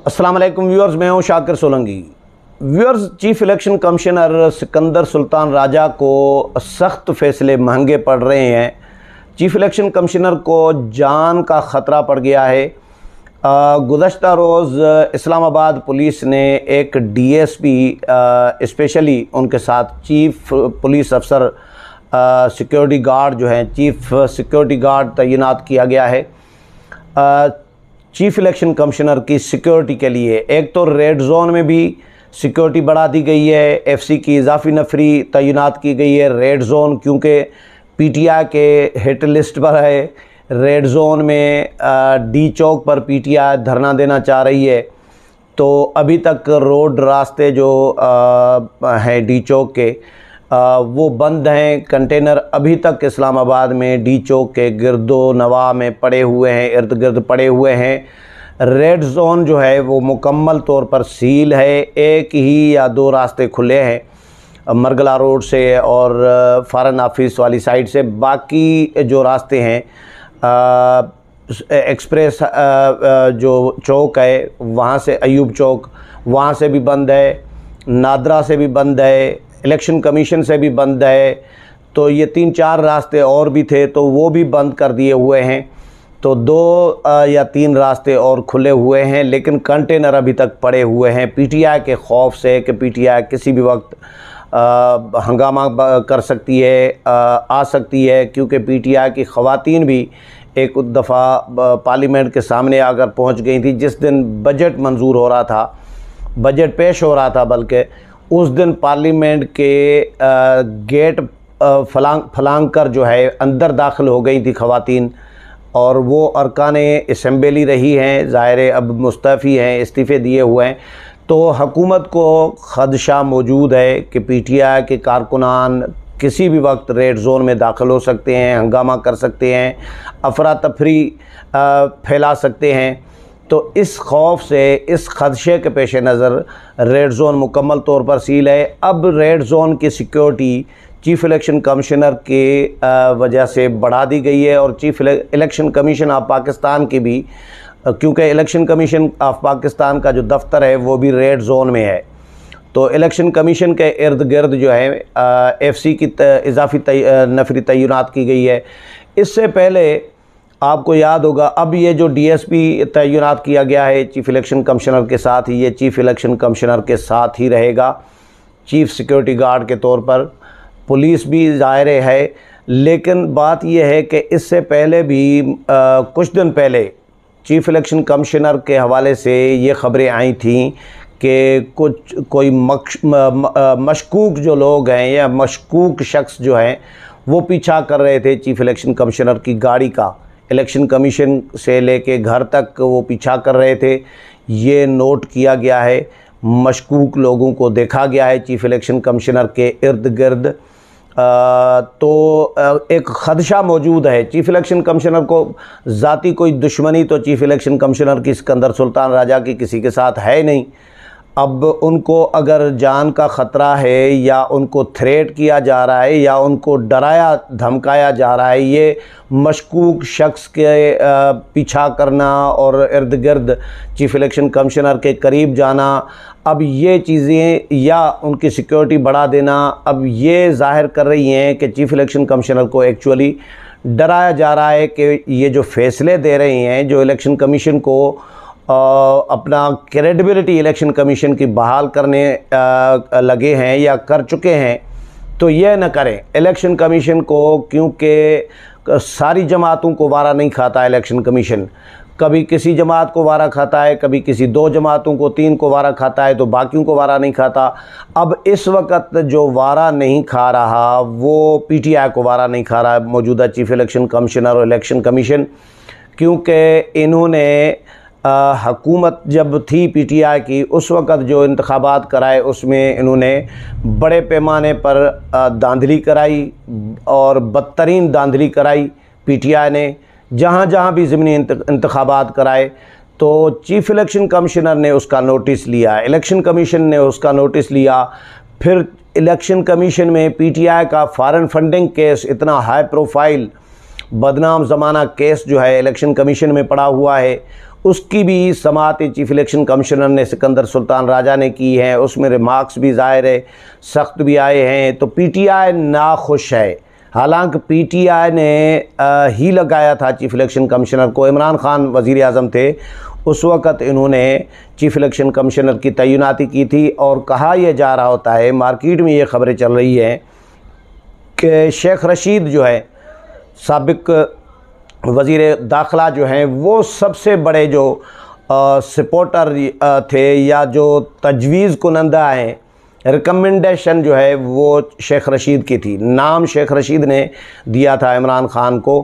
अस्सलाम वालेकुम व्यूअर्स, मैं हूं Shakir Solanki. Viewers, chief election commissioner Sikandar Sultan Raja को सख्त फ़ैसले महंगे पड़ रहे हैं। चीफ इलेक्शन कमिश्नर को जान का ख़तरा पड़ गया है। गुज़श्ता रोज़ इस्लामाबाद पुलिस ने एक डीएसपी स्पेशली उनके साथ चीफ पुलिस अफसर सिक्योरिटी गार्ड जो हैं, चीफ सिक्योरिटी गार्ड तैनात किया गया है चीफ इलेक्शन कमिश्नर की सिक्योरिटी के लिए। एक तो रेड जोन में भी सिक्योरिटी बढ़ा दी गई है, एफसी की इजाफी नफरी तैनात की गई है रेड जोन, क्योंकि पीटीआई के हिट लिस्ट पर है। रेड जोन में डी चौक पर पीटीआई धरना देना चाह रही है, तो अभी तक रोड रास्ते जो हैं डी चौक के वो बंद हैं। कंटेनर अभी तक इस्लामाबाद में डी चौक के गिरदो नवा में पड़े हुए हैं, इर्द गिर्द पड़े हुए हैं। रेड जोन जो है वो मुकम्मल तौर पर सील है। एक ही या दो रास्ते खुले हैं, मरगला रोड से और फॉरेन ऑफिस वाली साइड से। बाकी जो रास्ते हैं एक्सप्रेस जो चौक है वहाँ से, अयूब चौक वहाँ से भी बंद है, नादरा से भी बंद है, इलेक्शन कमीशन से भी बंद है। तो ये 3-4 रास्ते और भी थे, तो वो भी बंद कर दिए हुए हैं। तो 2 या 3 रास्ते और खुले हुए हैं, लेकिन कंटेनर अभी तक पड़े हुए हैं पीटीआई के खौफ से कि पीटीआई किसी भी वक्त हंगामा कर सकती है, आ सकती है। क्योंकि पीटीआई की ख़वातीन भी एक दफ़ा पार्लियामेंट के सामने आकर पहुंच गई थी। जिस दिन बजट मंजूर हो रहा था, बजट पेश हो रहा था, बल्कि उस दिन पार्लियामेंट के गेट फलांग कर जो है अंदर दाखिल हो गई थी ख़वातीन, और वो अरकाने असम्बली रही हैं। ज़ाहिर अब मुस्तफ़ी हैं, इस्तीफ़े दिए हुए हैं। तो हुकूमत को ख़दशा मौजूद है कि पीटीआई के कारकुनान किसी भी वक्त रेड जोन में दाखिल हो सकते हैं, हंगामा कर सकते हैं, अफरा तफरी फैला सकते हैं। तो इस खौफ से, इस खदशे के पेश नज़र रेड जोन मुकम्मल तौर पर सील है। अब रेड जोन की सिक्योरिटी चीफ इलेक्शन कमिश्नर के वजह से बढ़ा दी गई है, और chief election commission of Pakistan की भी, क्योंकि इलेक्शन कमीशन ऑफ पाकिस्तान का जो दफ्तर है वो भी रेड जोन में है। तो इलेक्शन कमीशन के इर्द गिर्द जो है एफसी की इजाफी नफरी तैनात की गई है। इससे पहले आपको याद होगा, अब ये जो डीएसपी तैनात किया गया है चीफ इलेक्शन कमिश्नर के साथ, ये चीफ इलेक्शन कमिश्नर के साथ ही रहेगा चीफ सिक्योरिटी गार्ड के तौर पर। पुलिस भी ज़ाहिर है, लेकिन बात यह है कि इससे पहले भी कुछ दिन पहले चीफ इलेक्शन कमिश्नर के हवाले से ये ख़बरें आई थीं कि कोई मशकूक जो लोग हैं या मशकूक शख्स जो हैं वो पीछा कर रहे थे चीफ इलेक्शन कमिश्नर की गाड़ी का। इलेक्शन कमीशन से लेके घर तक वो पीछा कर रहे थे। ये नोट किया गया है, मशकूक लोगों को देखा गया है चीफ इलेक्शन कमिश्नर के इर्द गिर्द। तो एक ख़दशा मौजूद है। चीफ इलेक्शन कमिश्नर को ज़ाती कोई दुश्मनी तो चीफ इलेक्शन कमिश्नर की सिकंदर सुल्तान राजा की किसी के साथ है नहीं। अब उनको अगर जान का ख़तरा है, या उनको थ्रेट किया जा रहा है, या उनको डराया धमकाया जा रहा है, ये मशकूक शख्स के पीछा करना और इर्द गिर्द चीफ इलेक्शन कमिश्नर के करीब जाना, अब ये चीज़ें, या उनकी सिक्योरिटी बढ़ा देना, अब ये ज़ाहिर कर रही हैं कि चीफ इलेक्शन कमिश्नर को एक्चुअली डराया जा रहा है कि ये जो फ़ैसले दे रहे हैं, जो इलेक्शन कमीशन को अपना क्रेडिबिलिटी इलेक्शन कमीशन की बहाल करने लगे हैं या कर चुके हैं, तो ये न करें इलेक्शन कमीशन को। क्योंकि सारी जमातों को वारा नहीं खाता इलेक्शन कमीशन। कभी किसी जमात को वारा खाता है, कभी किसी 2 जमातों को, 3 को वारा खाता है, तो बाकियों को वारा नहीं खाता। अब इस वक्त जो वारा नहीं खा रहा वो पीटीआई को वारा नहीं खा रहा मौजूदा चीफ इलेक्शन कमिश्नर और इलेक्शन कमीशन, क्योंकि इन्होंने हुकूमत जब थी पीटीआई की, उस वक़्त जो इंतखाबात कराए उसमें इन्होंने बड़े पैमाने पर धांधली कराई, और बदतरीन धांधली कराई पीटीआई ने। जहाँ जहाँ भी ज़मीनी इंतखाबात कराए, तो चीफ इलेक्शन कमिश्नर ने उसका नोटिस लिया, इलेक्शन कमीशन ने उसका नोटिस लिया। फिर इलेक्शन कमीशन में पीटीआई का फॉरेन फंडिंग केस, इतना हाई प्रोफाइल बदनाम ज़माना केस जो है इलेक्शन कमीशन में पड़ा हुआ है, उसकी भी समाअत चीफ इलेक्शन कमिश्नर ने सिकंदर सुल्तान राजा ने की है। उसमें रिमार्क्स भी ज़ाहिर है सख्त भी आए हैं। तो पीटीआई नाखुश है। हालांकि पीटीआई ने ही लगाया था चीफ इलेक्शन कमिश्नर को। इमरान खान वज़ीर आज़म थे उस वक़्त, इन्होंने चीफ इलेक्शन कमिश्नर की तैनाती की थी। और कहा यह जा रहा होता है, मार्केट में ये ख़बरें चल रही हैं कि शेख रशीद जो है साबिक वज़ीर दाखिला जो हैं, वो सबसे बड़े जो सपोर्टर थे या जो तजवीज़ कुनंदा हैं, रिकमेंडेशन जो है वो शेख रशीद की थी। नाम शेख रशीद ने दिया था इमरान खान को।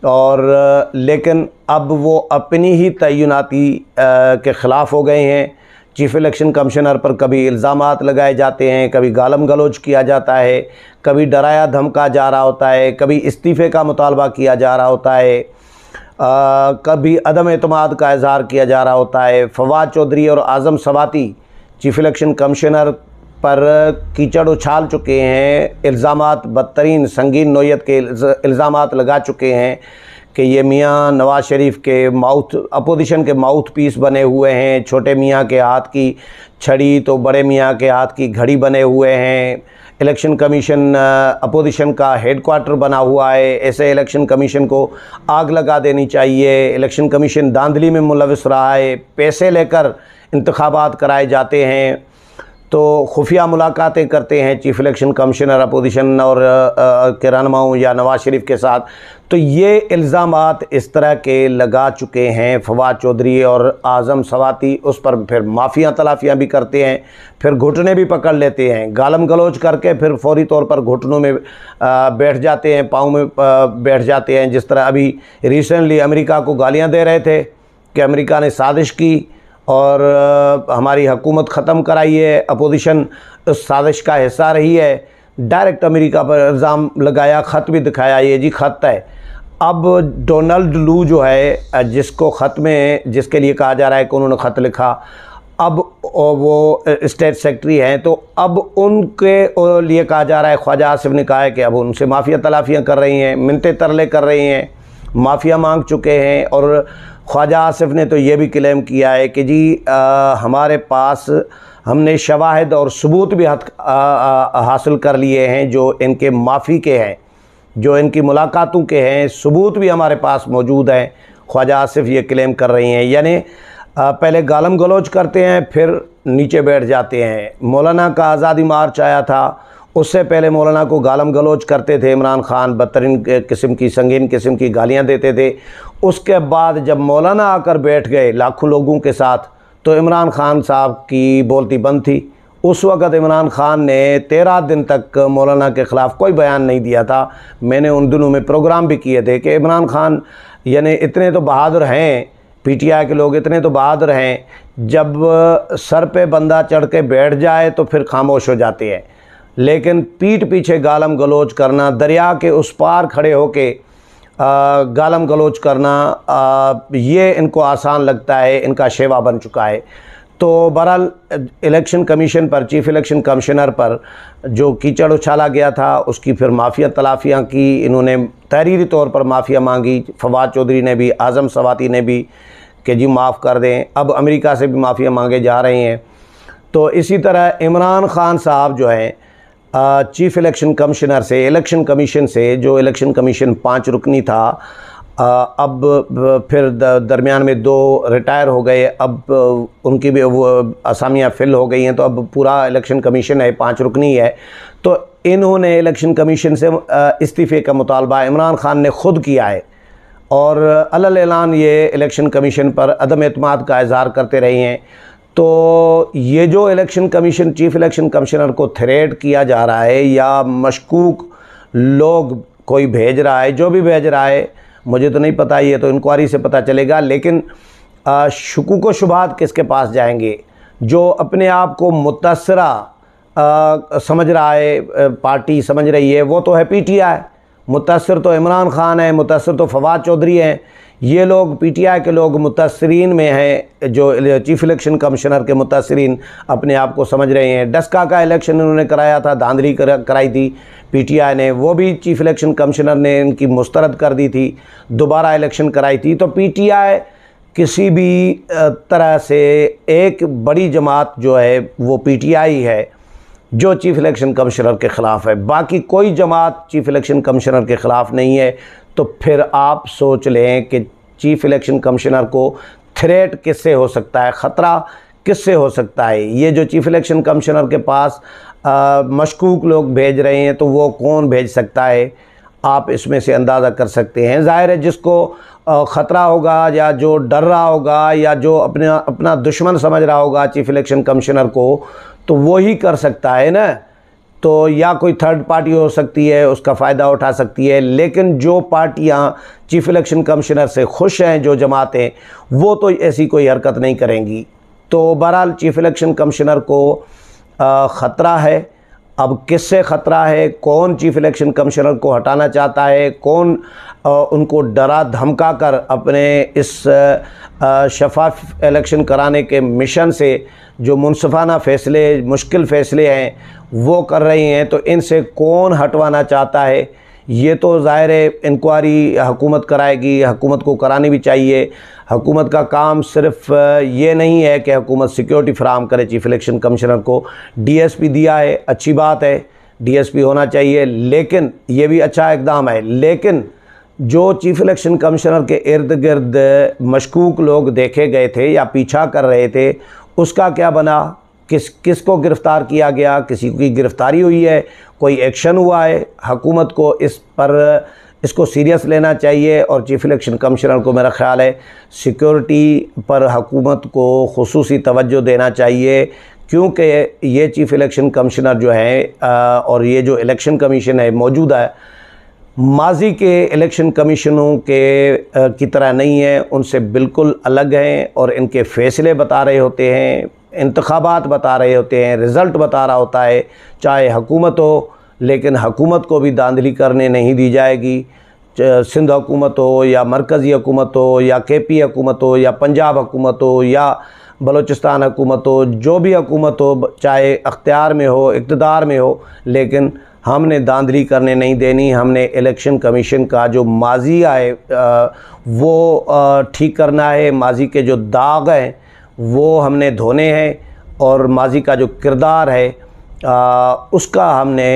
और लेकिन अब वो अपनी ही तैनाती के ख़िलाफ़ हो गए हैं। चीफ इलेक्शन कमिश्नर पर कभी इल्ज़ामात लगाए जाते हैं, कभी गालम गलोच किया जाता है, कभी डराया धमका जा रहा होता है, कभी इस्तीफ़े का मुतालबा किया जा रहा होता है, कभी अदम एतमाद का इज़हार किया जा रहा होता है। फवाद चौधरी और आज़म सवाती चीफ इलेक्शन कमिश्नर पर कीचड़ उछाल चुके हैं, इल्ज़ामात बदतरीन संगीन नौयत के इल्ज़ामात लगा चुके हैं कि ये मियाँ नवाज़ शरीफ के अपोजिशन के माउथ पीस बने हुए हैं। छोटे मियाँ के हाथ की छड़ी तो बड़े मियाँ के हाथ की घड़ी बने हुए हैं। इलेक्शन कमीशन अपोजिशन का हेडक्वार्टर बना हुआ है। ऐसे इलेक्शन कमीशन को आग लगा देनी चाहिए। इलेक्शन कमीशन धांधली में मुलविस रहा है, पैसे लेकर इंतखाबात कराए जाते हैं। तो खुफिया मुलाकातें करते हैं चीफ इलेक्शन कमिश्नर अपोजिशन और के रहनुमाओं या नवाज़ शरीफ के साथ। तो ये इल्ज़ामात इस तरह के लगा चुके हैं फवाद चौधरी और आज़म सवाती। उस पर फिर माफ़िया तलाफ़ियाँ भी करते हैं, फिर घुटने भी पकड़ लेते हैं, गालम गलोच करके फिर फौरी तौर पर घुटनों में बैठ जाते हैं, पाँव में बैठ जाते हैं। जिस तरह अभी रिसेंटली अमेरिका को गालियाँ दे रहे थे कि अमेरिका ने साजिश की और हमारी हुकूमत ख़त्म कराई है, अपोजिशन उस साजिश का हिस्सा रही है। डायरेक्ट अमेरिका पर इल्ज़ाम लगाया, ख़त भी दिखाया, ये जी ख़त है। अब डोनाल्ड लू जो है, जिसको ख़त में जिसके लिए कहा जा रहा है कि उन्होंने ख़त लिखा, अब वो स्टेट सेक्रेटरी हैं, तो अब उनके लिए कहा जा रहा है, ख्वाजा आसिफ ने कहा है कि अब उनसे माफ़िया तलाफ़ियाँ कर रही हैं, मिन्नतें तरले कर रही हैं, माफ़िया मांग चुके हैं। और ख्वाजा आसिफ ने तो ये भी क्लेम किया है कि जी हमारे पास हमने शवाहिद और सबूत भी हासिल कर लिए हैं जो इनके माफ़ी के हैं, जो इनकी मुलाकातों के हैं, सबूत भी हमारे पास मौजूद हैं। ख्वाजा आसिफ ये क्लेम कर रही हैं। यानी पहले गालम गलोच करते हैं, फिर नीचे बैठ जाते हैं। मौलाना का आज़ादी मार्च आया था, उससे पहले मौलाना को गालम गलोच करते थे इमरान खान, बदतरीन किस्म की संगीन किस्म की गालियां देते थे। उसके बाद जब मौलाना आकर बैठ गए लाखों लोगों के साथ, तो इमरान खान साहब की बोलती बंद थी। उस वक़्त इमरान खान ने 13 दिन तक मौलाना के ख़िलाफ़ कोई बयान नहीं दिया था। मैंने उन दिनों में प्रोग्राम भी किए थे कि इमरान खान यानी इतने तो बहादुर हैं, पीटीआई के लोग इतने तो बहादुर हैं, जब सर पे बंदा चढ़ के बैठ जाए तो फिर खामोश हो जाते हैं। लेकिन पीठ पीछे गालम गलोच करना, दरिया के उस पार खड़े होके गालम गलोच करना, ये इनको आसान लगता है, इनका शेवा बन चुका है। तो बहरहाल इलेक्शन कमीशन पर, चीफ इलेक्शन कमिश्नर पर जो कीचड़ उछाला गया था, उसकी फिर माफ़िया तलाफ़ियाँ की। इन्होंने तहरीरी तौर पर माफ़िया मांगी, फवाद चौधरी ने भी, आज़म सवाती ने भी, कि जी माफ़ कर दें। अब अमेरिका से भी माफ़िया मांगे जा रहे हैं। तो इसी तरह इमरान खान साहब जो हैं चीफ इलेक्शन कमिश्नर से, इलेक्शन कमीशन से, जो इलेक्शन कमीशन 5 रुकनी था, अब फिर दरमियान में 2 रिटायर हो गए। अब उनकी भी वो असामियाँ फिल हो गई हैं, तो अब पूरा इलेक्शन कमीशन है, 5 रुकनी है। तो इन्होंने इलेक्शन कमीशन से इस्तीफ़े का मुतालबा इमरान खान ने ख़ुद किया है और अलल ऐलान ये इलेक्शन कमीशन पर अदम एतमाद का इज़हार करते रहे हैं। तो ये जो election commission, chief election commissioner को थ्रेट किया जा रहा है या मशकूक लोग कोई भेज रहा है, जो भी भेज रहा है मुझे तो नहीं पता, ये तो इंक्वायरी से पता चलेगा। लेकिन शुकूक व शुबहात किसके पास जाएंगे? जो अपने आप को मुतासरा समझ रहा है, पार्टी समझ रही है, वो तो है पीटीआई। मुतासर तो इमरान खान है, मुतासर तो फवाद चौधरी हैं। ये लोग पीटीआई के लोग मुतासरीन में हैं, जो चीफ इलेक्शन कमिश्नर के मुतासरीन अपने आप को समझ रहे हैं। डस्का का इलेक्शन इन्होंने कराया था, धांधली कराई थी पीटीआई ने, वो भी चीफ इलेक्शन कमिश्नर ने इनकी मुस्तरद कर दी थी, दोबारा इलेक्शन कराई थी। तो पीटीआई किसी भी तरह से एक बड़ी जमात जो है वो पीटीआई है जो चीफ़ इलेक्शन कमिश्नर के ख़िलाफ़ है, बाकी कोई जमात चीफ़ इलेक्शन कमिश्नर के ख़िलाफ़ नहीं है। तो फिर आप सोच लें कि चीफ़ इलेक्शन कमिश्नर को थ्रेट किससे हो सकता है, ख़तरा किससे हो सकता है। ये जो चीफ़ इलेक्शन कमिश्नर के पास मशकूक लोग भेज रहे हैं तो वो कौन भेज सकता है, आप इसमें से अंदाज़ा कर सकते हैं। ज़ाहिर है जिसको ख़तरा होगा या जो डर रहा होगा या जो अपना दुश्मन समझ रहा होगा चीफ़ इलेक्शन कमिश्नर को, तो वो ही कर सकता है ना। तो या कोई थर्ड पार्टी हो सकती है, उसका फ़ायदा उठा सकती है, लेकिन जो पार्टियां चीफ़ इलेक्शन कमिश्नर से खुश हैं, जो जमातें, वो तो ऐसी कोई हरकत नहीं करेंगी। तो बहरहाल चीफ़ इलेक्शन कमिश्नर को ख़तरा है। अब किससे ख़तरा है, कौन चीफ़ इलेक्शन कमिश्नर को हटाना चाहता है, कौन उनको डरा धमका कर अपने इस शफाफ इलेक्शन कराने के मिशन से जो मुनसिफाना फ़ैसले, मुश्किल फ़ैसले हैं वो कर रही हैं, तो इनसे कौन हटवाना चाहता है, ये तो ज़ाहिर है इंक्वायरी हुकूमत कराएगी, हुकूमत को करानी भी चाहिए। हुकूमत का काम सिर्फ ये नहीं है कि हुकूमत सिक्योरिटी फ़राहम करे चीफ़ इलेक्शन कमिश्नर को। डीएसपी दिया है, अच्छी बात है, डीएसपी होना चाहिए, लेकिन ये भी अच्छा इक़दाम है। लेकिन जो चीफ़ इलेक्शन कमिश्नर के इर्द गिर्द मशकूक लोग देखे गए थे या पीछा कर रहे थे, उसका क्या बना, किसको गिरफ़्तार किया गया, किसी की गिरफ़्तारी हुई है, कोई एक्शन हुआ है। हुकूमत को इसको सीरियस लेना चाहिए और चीफ़ इलेक्शन कमिश्नर को मेरा ख़्याल है सिक्योरिटी पर हुकूमत को खुसूसी तवज्जो देना चाहिए, क्योंकि ये चीफ़ इलेक्शन कमिश्नर जो है और ये जो इलेक्शन कमीशन है मौजूदा है, माजी के इलेक्शन कमीशनों की तरह नहीं है, उनसे बिल्कुल अलग हैं और इनके फ़ैसले बता रहे होते हैं, इंतखाबात बता रहे होते हैं, रिज़ल्ट बता रहा होता है, चाहे हुकूमत हो। लेकिन हुकूमत को भी धांधली करने नहीं दी जाएगी। सिंध हुकूमत हो या मरकज़ी हुकूमत हो या केपी हुकूमत हो या पंजाब हुकूमत हो या बलूचिस्तान हुकूमत हो, जो भी हुकूमत हो, चाहे अख्तियार में हो, इक़्तिदार में हो, लेकिन हमने धांधली करने नहीं देनी। हमने इलेक्शन कमीशन का जो माजी है वो ठीक करना है, माजी के जो दाग हैं वो हमने धोने हैं और माजी का जो किरदार है उसका हमने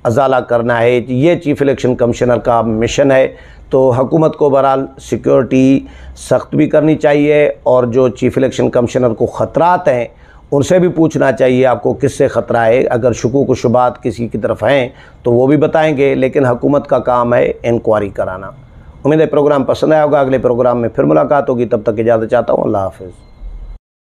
अजाला करना है। ये चीफ़ इलेक्शन कमिश्नर का मिशन है। तो हुकूमत को बहरहाल सिक्योरिटी सख्त भी करनी चाहिए और जो चीफ़ इलेक्शन कमिश्नर को ख़तरात हैं उनसे भी पूछना चाहिए आपको किससे ख़तरा है। अगर शुकूक व शुबात किसी की तरफ हैं तो वो भी बताएंगे, लेकिन हुकूमत का काम है इंक्वायरी कराना। उम्मीद है प्रोग्राम पसंद आया होगा। अगले प्रोग्राम में फिर मुलाकात होगी, तब तक इजाज़त चाहता हूँ। अल्लाह हाफ़िज़।